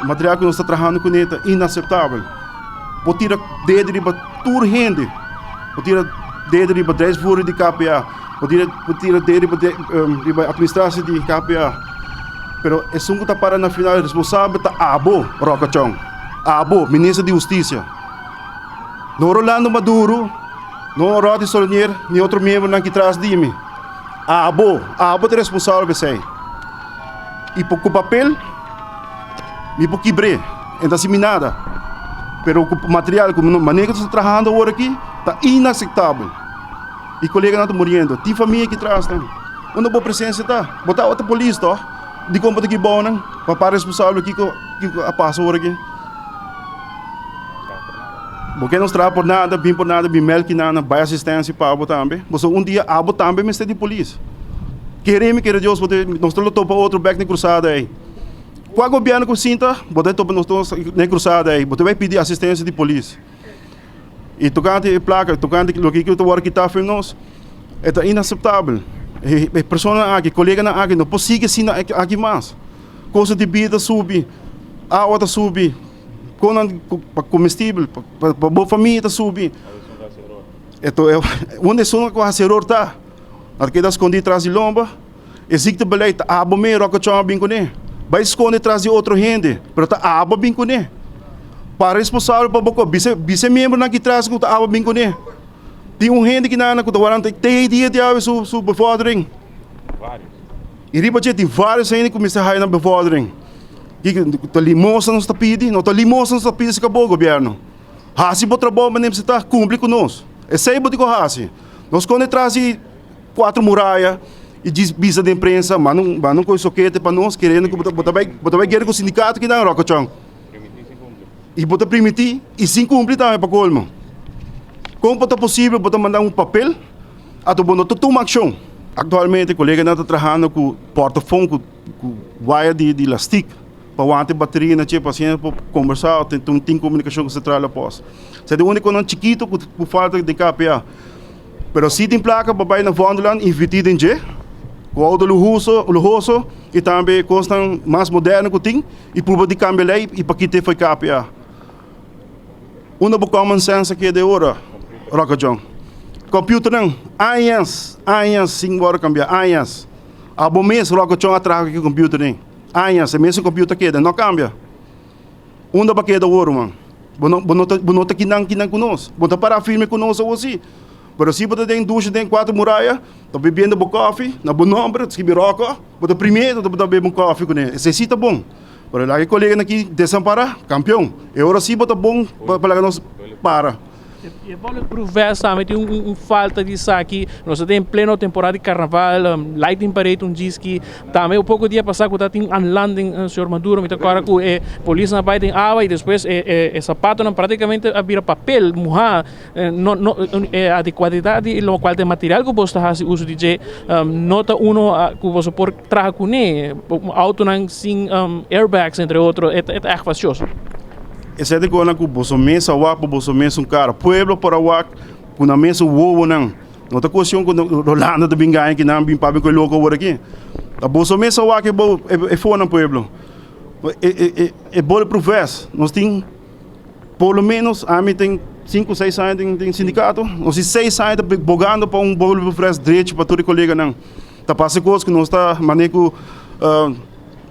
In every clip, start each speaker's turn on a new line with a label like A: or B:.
A: o material que nós estamos trabalhando com ele é inaceitável. Pode tirar dedo de toda gente, pode tirar dedo de bedrijfsvoering de KPA, pode tirar dedo de administração de KPA. Pero é só que para na final responsável tá Abo Roca-Chong, Abo, ministro de Justiça. Não Rolando Maduro, não Rodi Solonier, nem outro membro que traz de mim. Abo é responsável por isso. E por o papel, me por quebrei, então assim nada. Pero o material, como maneira que estou trabalhando agora aqui, está inaceitável. E colega não está morrendo, tem família que traz também. Uma boa presença está, botar outra polícia, tá? De como está aqui bom, não? Para responsável aqui que a passa agora aqui. Porque não trabalha por nada, bem mel que nada, vai assistência para abo também. Você dia abo também, mas de polícia. Queremos que Deus, nós estamos para outro back na cruzada aí. Qual governo que sinta, nós estamos na cruzada aí, você vai pedir assistência de polícia. E tocante a placa, tocante o que eu estou agora que está para nós, é inaceitável. A pessoa aqui, colega aqui, não pode seguir assim aqui mais. Coisa de vida sube, a outra sube. Para comestível, para boa família subir. Então, onde são que o erro está? Aqui está escondido atrás de lomba, existe beleita, abo meio Roca-Chong bem com ele. Vai esconder atrás de outra gente, mas está abo bem com ele. Para responsável para boca, vice-membro aqui atrás que está abo bem com ele. Tem gente que não está tem dia de ave sua befordering. Vários. E riba tem vários gente que começam a rair na befordering. Que limosna não está pedindo, não está limosna não está pedindo se acabou o governo. Hasi para o trabalho, mas nem está cumprir conosco. É sei que eu hasi. Nós quando trazem 4 muralhas e diz bisa de imprensa, mas não com soquete para nós querendo que botar guerra com o sindicato que dá em Roca-Chong. E botar permitir e sem cumprir também para colmo. Como é possível botar mandar papel a tu bono tu uma ação. Atualmente o colega está trabalhando com portafone com wire de elástico. Para ontem bateria na paciente para conversar, tem comunicação central após. Se é o único não chiquito por falta de KPA. Pero se tem placa para na Vonderland investido em G, com auto luxuoso e também custam mais moderno que tem e por de cambiar lei e para que te foi KPA. Uma boa common sense aqui de hora, Roca-Chong. Computer não, anos, sim bora cambiar, anos. A bom mês Roca-Chong atrás que computer nem. Anos, é mesmo computer que não cambia. Uma baqueta ouro, mano. Bonota que não conosco. Bota para firme conosco assim. Pero se você tem duas, tem 4 muralhas, tá bebendo um café, na bom nome, se biroca, bota primeiro, tá bebendo um café com ele. Esse tá bom. Pero lá que colega aqui desamparar, campeão. E agora sim bota bom para nós para.
B: E vale provar também tem falta de saque. Nós temos em pleno temporada de carnaval, lighting parade diz que também pouco dia passado que tem um landing senhor Maduro, me agora que a polícia vai tem água e depois sapato não praticamente vira papel, mojar, a de qualidade e o qual de material que você faz uso de nota uno que você pode trazer com ele, auto não sem airbags entre outros, é echt facioso.
A: Esse é de coisa que você mesa wak, você mesa cara, pueblo para wak, com a mesa wowo não. Não tá questão com Rolando de bingai que não bim pabe com louco agora aqui. A você mesa wak é fora no pueblo. É bom provés. Nós tem pelo menos a mim tem 5, 6 anos tem sindicato. Nós tem 6 anos bogando para bolo provés direito para todo colega não. Tá passa coisa que nós tá maneco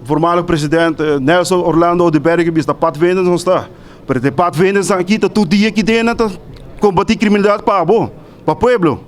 A: formal presidente Nelson Orlando de Berg está pat vendas não está. Porque pat vendas aqui tá todo dia aqui dentro combater criminalidade para o pueblo.